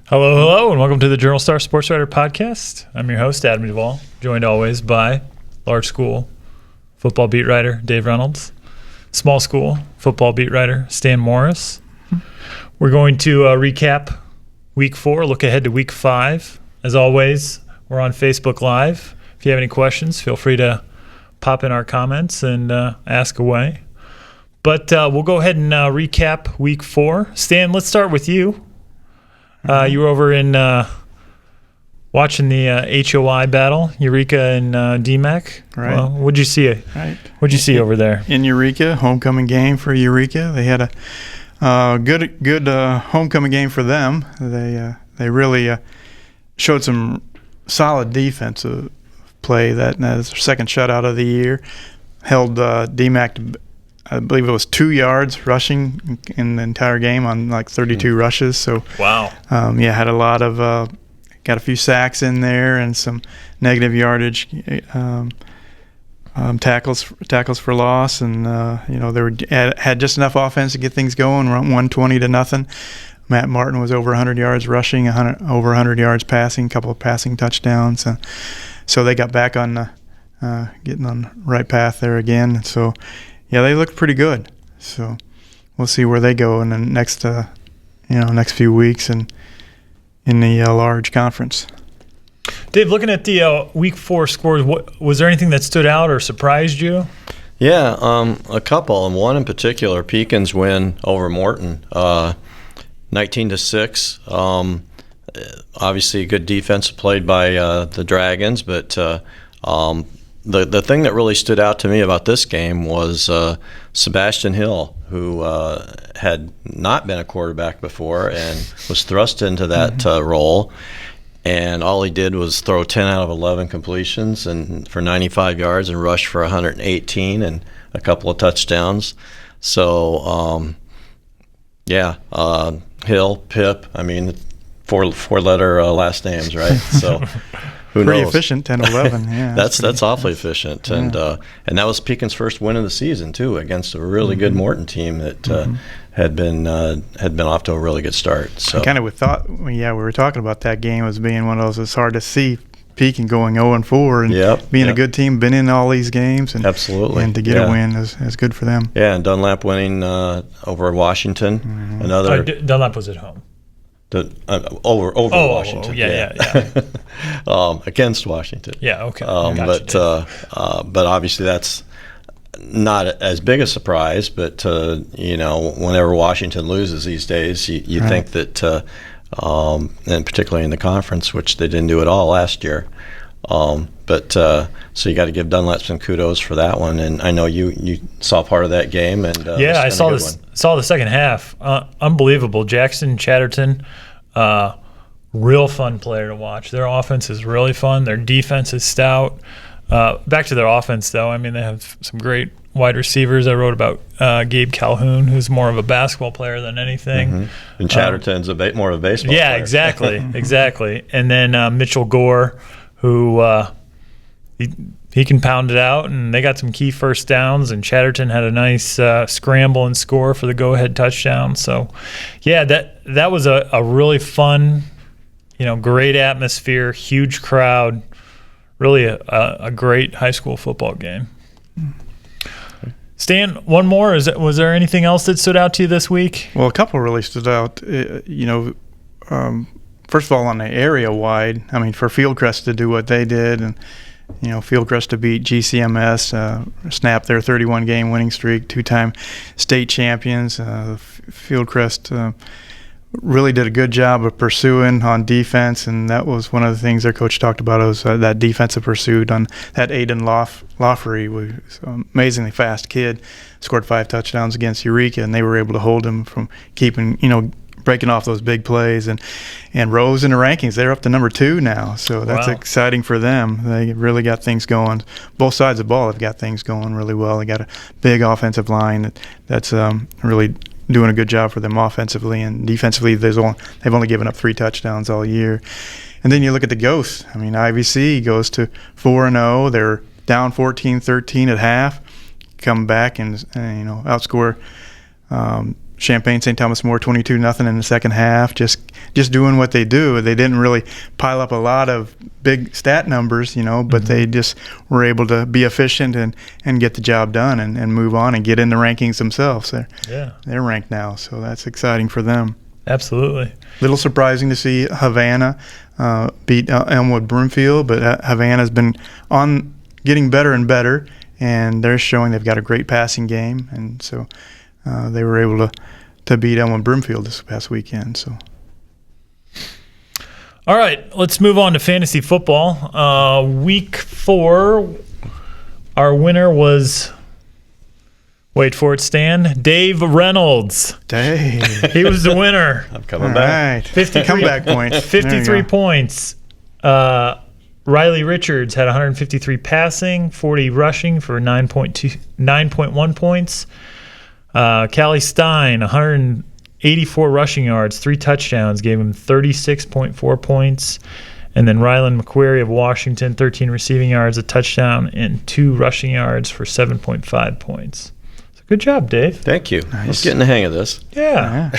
Hello, and welcome to the Journal Star Sportswriter podcast. I'm your host, Adam Duvall, joined always by large school football beat writer Dave Reynolds, small school football beat writer Stan Morris. We're going to recap Week 4, look ahead to Week 5. As always, we're on Facebook Live. If you have any questions, feel free to pop in our comments and ask away. But we'll go ahead and recap Week 4. Stan, let's start with you. You were over in watching the HOI battle, Eureka and DMAC. Right. Well, what'd you see? What'd you see over there? In Eureka, homecoming game for Eureka. They had a good homecoming game for them. They really showed some solid defensive play. That's their second shutout of the year. Held DMAC to, I believe it was 2 yards rushing in the entire game on like 32 rushes. So Wow. Had a lot of got a few sacks in there and some negative yardage tackles for loss, and had just enough offense to get things going. 120-0. Matt Martin was over 100 yards rushing, over 100 yards passing, a couple of passing touchdowns. So they got back on getting on the right path there again. So. Yeah, they look pretty good. So we'll see where they go in the next few weeks and in the large conference. Dave, looking at the Week 4 scores, was there anything that stood out or surprised you? Yeah, a couple, and one in particular, Pekin's win over Morton, 19-6. Obviously, a good defense played by the Dragons, but The thing that really stood out to me about this game was Sebastian Hill, who had not been a quarterback before and was thrust into that role. And all he did was throw 10 out of 11 completions and for 95 yards and rush for 118 and a couple of touchdowns. So, Hill, Pip, I mean, four-letter last names, right? So. Who Pretty knows? Efficient, 10-11. Yeah, that's awfully efficient, and that was Pekin's first win of the season too, against a really good Morton team that had been off to a really good start. So kind of we were talking about that game as being one of those. It's hard to see Pekin going 0-4 and being a good team, been in all these games, and absolutely, and to get a win is good for them. Yeah, and Dunlap winning over Washington. Another Dunlap was at home. Over Washington. Yeah. Against Washington. Yeah, okay. Gotcha, but obviously that's not as big a surprise. But whenever Washington loses these days, you right. think that, and particularly in the conference, which they didn't do at all last year. So you got to give Dunlap some kudos for that one, and I know you saw part of that game, and I saw the second half. Unbelievable. Jackson Chatterton, real fun player to watch. Their offense is really fun. Their defense is stout. Back to their offense, though. I mean, they have some great wide receivers. I wrote about Gabe Calhoun, who's more of a basketball player than anything. And Chatterton's more of a baseball player. Yeah, exactly. And then Mitchell Gore, who he can pound it out, and they got some key first downs, and Chatterton had a nice scramble and score for the go-ahead touchdown. So, yeah, that was a really fun, great atmosphere, huge crowd, really a great high school football game. Stan, one more. Was there anything else that stood out to you this week? Well, a couple really stood out. First of all, on the area wide, I mean, for Fieldcrest to do what they did, and Fieldcrest to beat GCMS, snap their 31-game winning streak, two-time state champions. Fieldcrest really did a good job of pursuing on defense, and that was one of the things their coach talked about, was that defensive pursuit on that Aiden Loffery, was an amazingly fast kid, scored 5 touchdowns against Eureka, and they were able to hold him from keeping, breaking off those big plays, and rose in the rankings. They're up to number 2 now, so that's exciting for them. They really got things going. Both sides of the ball have got things going really well. They got a big offensive line that's really doing a good job for them offensively, and defensively they've only given up 3 touchdowns all year. And then you look at the Ghosts. I mean, IVC goes to 4-0. They're down 14-13 at half, come back and outscore Champaign St. Thomas More 22-0 in the second half. Just just doing what they do. They didn't really pile up a lot of big stat numbers, but they just were able to be efficient and get the job done and move on and get in the rankings themselves. They're ranked now, so that's exciting for them. Absolutely. Little surprising to see Havana beat Elmwood Broomfield, but Havana's been getting better and better, and they're showing they've got a great passing game, and so they were able to beat Elmwood Broomfield this past weekend. So, all right, let's move on to fantasy football. Week 4, our winner was, wait for it, Stan, Dave Reynolds. Dave. He was the winner. I'm coming back. Right. 53 comeback points. 53 points. Riley Richards had 153 passing, 40 rushing for 9.1 points. Callie Stein, 184 rushing yards, 3 touchdowns, gave him 36.4 points. And then Rylan McQuarrie of Washington, 13 receiving yards, a touchdown, and 2 rushing yards for 7.5 points. So good job, Dave. Thank you. Nice. I was getting the hang of this. Yeah.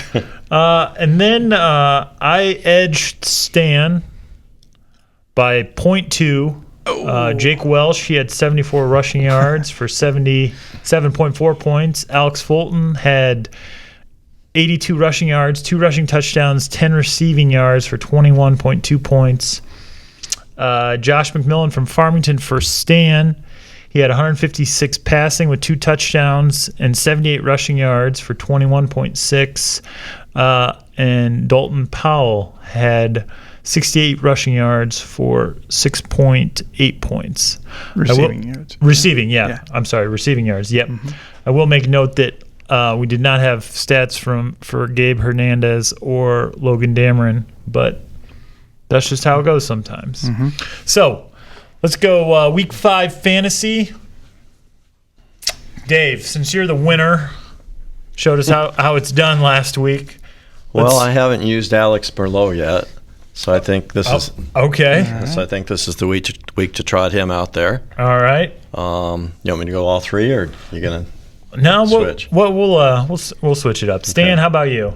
And then I edged Stan by 0.2. Jake Welsh, he had 74 rushing yards for 77.4 points. Alex Fulton had 82 rushing yards, 2 rushing touchdowns, 10 receiving yards for 21.2 points. Josh McMillan from Farmington for Stan, he had 156 passing with 2 touchdowns and 78 rushing yards for 21.6. And Dalton Powell had 68 rushing yards for 6.8 points. Receiving yards. Receiving, yeah. I'm sorry, receiving yards. Yep. Mm-hmm. I will make note that we did not have stats for Gabe Hernandez or Logan Dameron, but that's just how it goes sometimes. Mm-hmm. So let's go Week 5 fantasy. Dave, since you're the winner, showed us how it's done last week. Well, I haven't used Alex Merlot yet. So I think this is okay. Right. So I think this is the week to trot him out there. All right. You want me to go all 3, or you gonna switch? We'll switch it up. Stan, okay. How about you?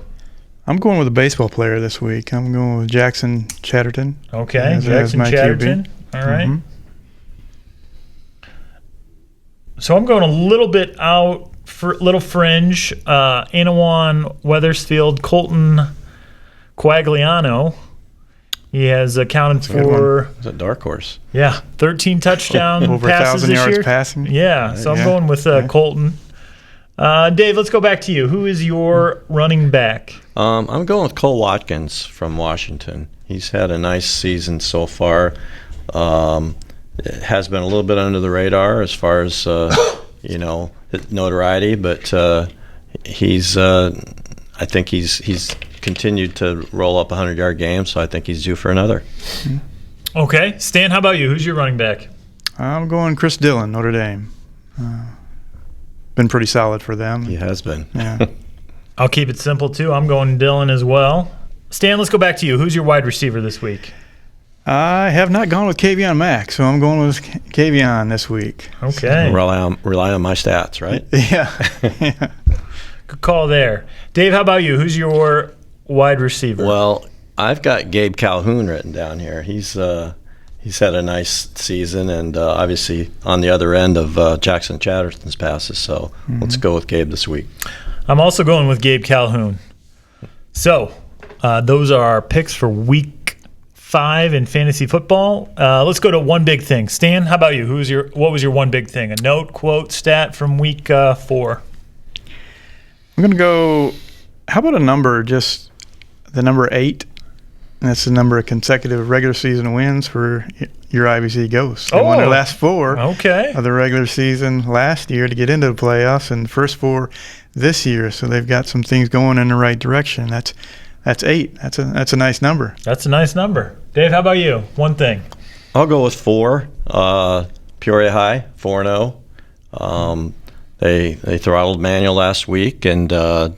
I'm going with a baseball player this week. I'm going with Jackson Chatterton. Okay, Jackson Chatterton. All right. Mm-hmm. So I'm going a little bit out for little fringe. Anawan, Weathersfield, Colton Quagliano. He has accounted for. Is it dark horse? Yeah, 13 touchdown over passes 1,000 this yards year. Passing. Yeah, so I'm going with Colton. Dave, let's go back to you. Who is your running back? I'm going with Cole Watkins from Washington. He's had a nice season so far. It has been a little bit under the radar as far as notoriety, but he's. I think he's continued to roll up 100-yard games, so I think he's due for another. Okay. Stan, how about you? Who's your running back? I'm going Chris Dillon, Notre Dame. Been pretty solid for them. He has been. Yeah. I'll keep it simple, too. I'm going Dillon as well. Stan, let's go back to you. Who's your wide receiver this week? I have not gone with Kavion Mack, so I'm going with Kavion this week. Okay. So rely on my stats, right? Yeah. Good call there. Dave, how about you? Who's your wide receiver? Well, I've got Gabe Calhoun written down here. He's had a nice season, and obviously on the other end of Jackson Chatterton's passes. So let's go with Gabe this week. I'm also going with Gabe Calhoun. So those are our picks for Week 5 in fantasy football. Let's go to one big thing. Stan, how about you? What was your one big thing? A note, quote, stat from Week 4? I'm going to go, how about a number, just the number 8? And that's the number of consecutive regular season wins for your IBC Ghosts. They won their last 4 of the regular season last year to get into the playoffs, and the first 4 this year. So they've got some things going in the right direction. That's 8. That's a nice number. That's a nice number. Dave, how about you? One thing. I'll go with 4. Peoria High, 4-0. They throttled Manual last week, and they're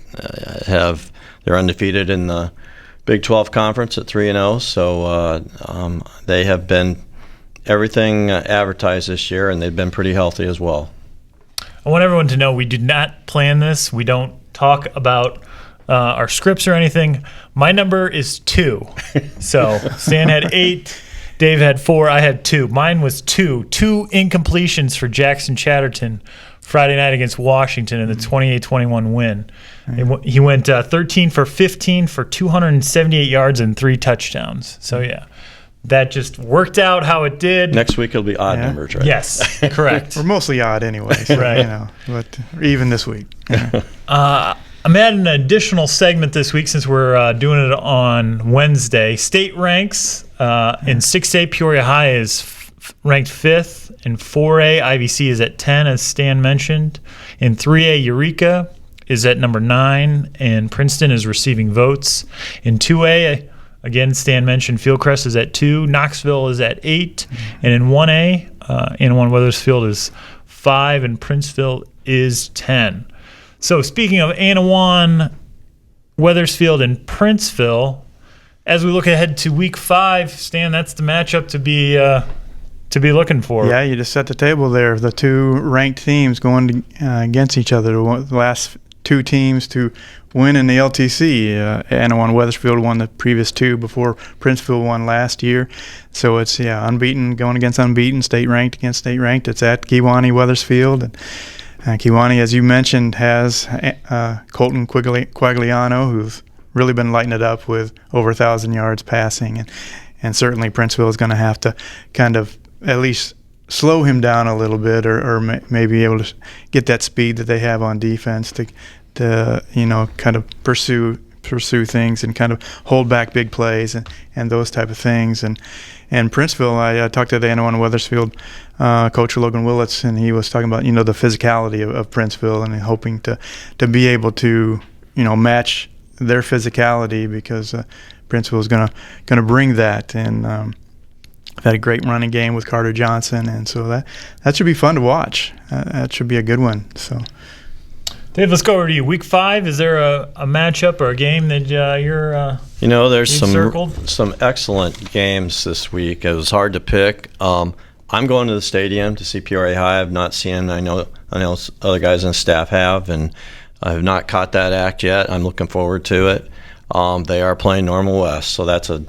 undefeated in the Big 12 Conference at 3-0. So they have been everything advertised this year, and they've been pretty healthy as well. I want everyone to know we did not plan this. We don't talk about our scripts or anything, my number is 2. So Stan had 8, Dave had 4, I had 2. Mine was 2. 2 incompletions for Jackson Chatterton Friday night against Washington in the 28-21 win. He went 13 for 15 for 278 yards and 3 touchdowns. So, yeah, that just worked out how it did. Next week it'll be odd numbers, right? Yes, correct. We're mostly odd anyway, so, right. But even this week. I'm adding an additional segment this week since we're doing it on Wednesday. State ranks in 6A, Peoria High is ranked 5th. In 4A, IVC is at 10, as Stan mentioned. In 3A, Eureka is at number 9, and Princeton is receiving votes. In 2A, again, Stan mentioned Fieldcrest is at 2, Knoxville is at 8, and in 1A, Anawan Wethersfield is 5, and Princeville is 10. So speaking of Anawan, Wethersfield, and Princeville, as we look ahead to Week 5, Stan, that's the matchup to be looking for. Yeah, you just set the table there. The 2 ranked teams going against each other. The last 2 teams to win in the LTC. Anawan Wethersfield won the previous 2 before Princeville won last year. So it's unbeaten going against unbeaten, state ranked against state ranked. It's at Kewanee Wethersfield. And Kewanee, as you mentioned, has Colton Quagliano, who's really been lighting it up with over 1,000 yards passing. And certainly Princeville is going to have to kind of at least slow him down a little bit, or maybe able to get that speed that they have on defense to kind of pursue things and kind of hold back big plays and those type of things. And Princeville, I talked to the Anawan Wethersfield coach Logan Willits, and he was talking about the physicality of Princeville and hoping to be able to match their physicality, because Princeville is going to bring that. And had a great running game with Carter Johnson, and so that should be fun to watch. That should be a good one. So, Dave, let's go over to you. Week 5, is there a matchup or a game that you're there's circled? some excellent games this week. It was hard to pick. I'm going to the stadium to see Peoria High. I've not seen. I know other guys on the staff have, and I have not caught that act yet. I'm looking forward to it. They are playing Normal West, so that's a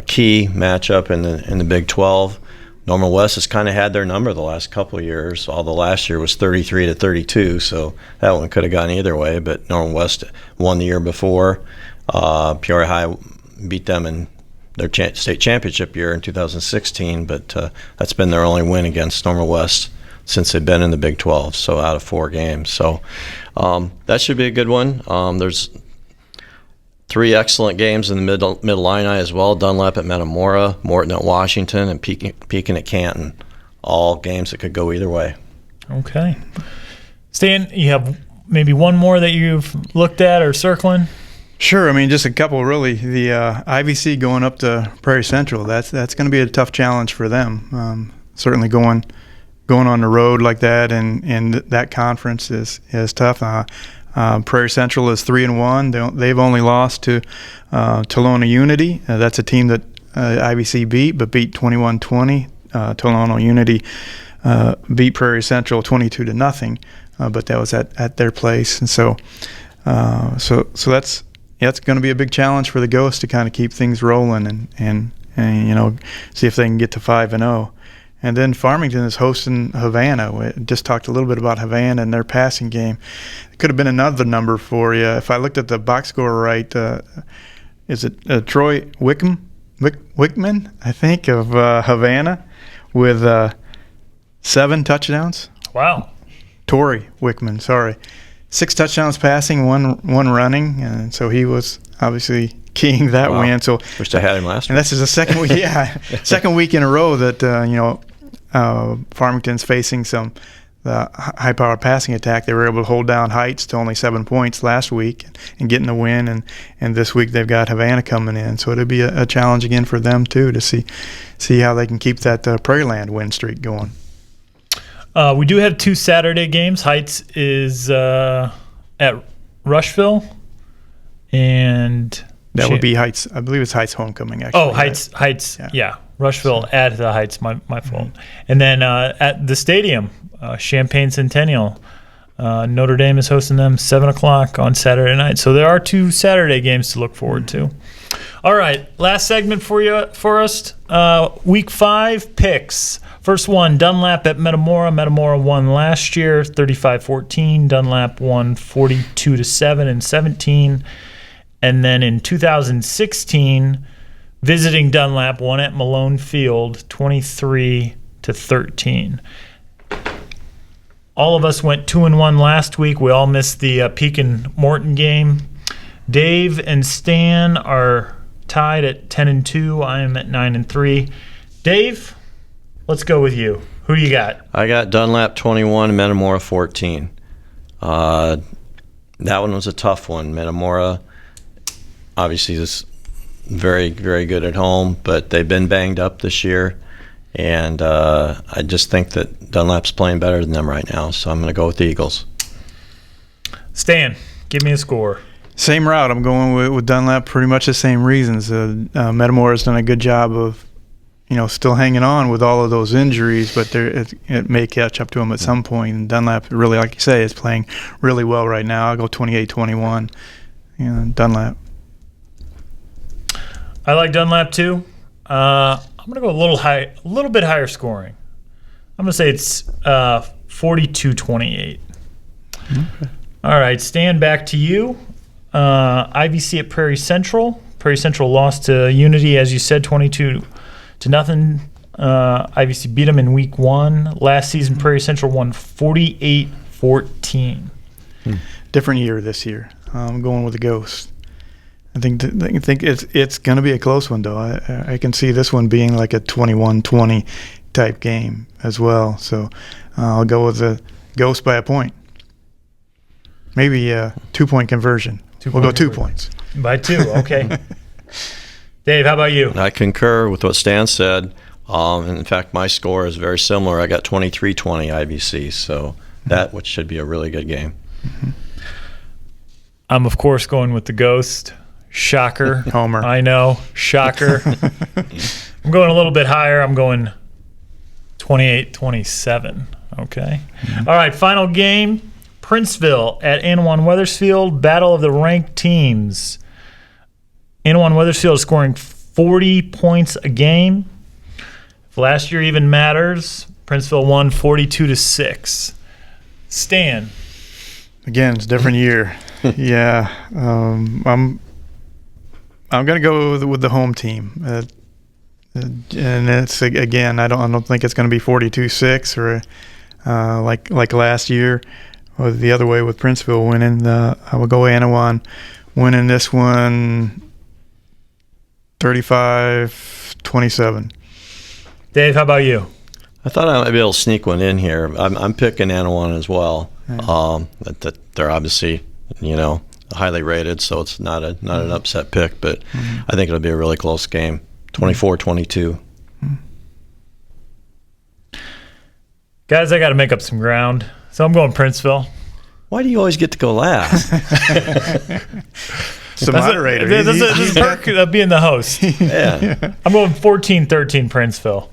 key matchup in the Big 12. Normal West has kind of had their number the last couple of years, although last year was 33-32, so that one could have gone either way. But Normal West won the year before. Peoria High beat them in their state championship year in 2016, but that's been their only win against Normal West since they've been in the Big 12, so out of 4 games. So that should be a good one. There's 3 excellent games in the Mid-Illini as well. Dunlap at Metamora, Morton at Washington, and Pekin at Canton. All games that could go either way. Okay. Stan, you have maybe one more that you've looked at or circling? Sure. I mean, just a couple really. The IVC going up to Prairie Central, that's going to be a tough challenge for them. Certainly going on the road like that and that conference is tough. Prairie Central is 3-1. They've only lost to Tolona Unity. That's a team that IVC beat 21-20. Tolona Unity beat Prairie Central 22-0, but that was at their place. And so that's going to be a big challenge for the Ghosts to kind of keep things rolling and see if they can get to 5-0. And then Farmington is hosting Havana. We just talked a little bit about Havana and their passing game. It could have been another number for you. If I looked at the box score right, is it Troy Wickman, I think, of Havana with 7 touchdowns? Wow. Torrey Wickman, sorry. 6 touchdowns passing, one running, and so he was obviously keying that win. So wish I had him last week. And this is the second week, second week in a row that Farmington's facing the high-powered passing attack. They were able to hold down Heights to only 7 points last week and getting the win. And this week they've got Havana coming in, so it'll be a challenge again for them too to see how they can keep that Prairieland win streak going. We do have 2 Saturday games. Heights is at Rushville, and that would be Heights. I believe it's Heights homecoming, actually. Oh, Heights. Yeah. Rushville at the Heights. My fault. And then at the stadium, Champaign Centennial Notre Dame is hosting them 7 o'clock on Saturday night. So there are 2 Saturday games to look forward to. All right, last segment for us. Week 5 picks. First one, Dunlap at Metamora. Metamora won last year, 35-14. Dunlap won 42-7 and 17. And then in 2016, visiting Dunlap won at Malone Field, 23-13. All of us went 2-1 last week. We all missed the Pekin Morton game. Dave and Stan are tied at 10-2. I am at 9-3. Dave, let's go with you. Who do you got? I got Dunlap 21, Metamora 14. That one was a tough one. Metamora obviously is very, very good at home, but they've been banged up this year. And I just think that Dunlap's playing better than them right now, so I'm going to go with the Eagles. Stan, give me a score. Same route. I'm going with Dunlap. Pretty much the same reasons. Metamora has done a good job of, still hanging on with all of those injuries, but it may catch up to them at some point. And Dunlap, really, like you say, is playing really well right now. I'll go 28-21. Dunlap. I like Dunlap too. I'm going to go a little bit higher scoring. I'm going to say it's 42-28. Okay. All right, Stan, back to you. IVC at Prairie Central. Prairie Central lost to Unity, as you said, 22-0. IVC beat them in week 1. Last season, Prairie Central won 48-14. Different year this year. I'm going with the Ghost. I think it's going to be a close one, though. I can see this one being like a 21-20 type game as well. So I'll go with the Ghost by a point. Maybe a 2-point conversion. We'll go 2 points. By 2, okay. Dave, how about you? I concur with what Stan said. In fact, my score is very similar. I got 23-20 IVC, so that which should be a really good game. Mm-hmm. I'm, of course, going with the Ghost. Shocker. Homer. I know. Shocker. I'm going a little bit higher. I'm going 28-27. Okay. Mm-hmm. All right, final game. Princeville at Anawan Weathersfield. Battle of the ranked teams. Anawan Weathersfield is scoring 40 points a game. If last year even matters, Princeville won 42-6. Stan. Again, it's a different year. Yeah. I'm going to go with the home team. And it's, again, I don't think it's going to be 42-6 or like last year. Or the other way with Princeville winning. I will go Anawan winning this one 35-27. Dave, how about you? I thought I might be able to sneak one in here. I'm picking Anawan as well. Yeah. That they're obviously, highly rated, so it's not an upset pick, but I think it'll be a really close game, 24-22. Guys, I got to make up some ground. So I'm going Princeville. Why do you always get to go last? It's the moderator. This is a perk of being the host. Yeah. I'm going 14-13 Princeville.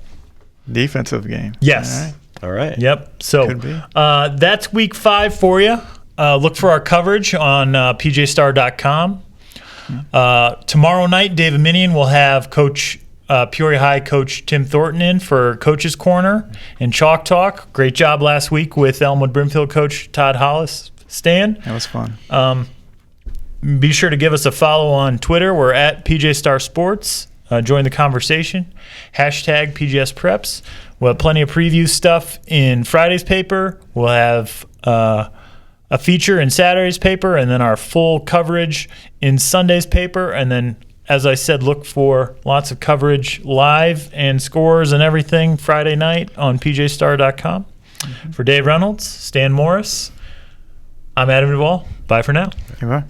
Defensive game. Yes. All right. Yep. So Could be. That's week 5 for you. Look for our coverage on pjstar.com. Tomorrow night, David Minion will have Peoria High coach Tim Thornton in for Coach's Corner and Chalk Talk. Great job last week with Elmwood Brimfield coach Todd Hollis. Stan? That was fun. Be sure to give us a follow on Twitter. We're at PJ Star Sports. Join the conversation. Hashtag PGS Preps. We'll have plenty of preview stuff in Friday's paper. We'll have a feature in Saturday's paper, and then our full coverage in Sunday's paper. And then, as I said, look for lots of coverage live and scores and everything Friday night on pjstar.com. For Dave Reynolds, Stan Morris, I'm Adam Duvall. Bye for now. Goodbye.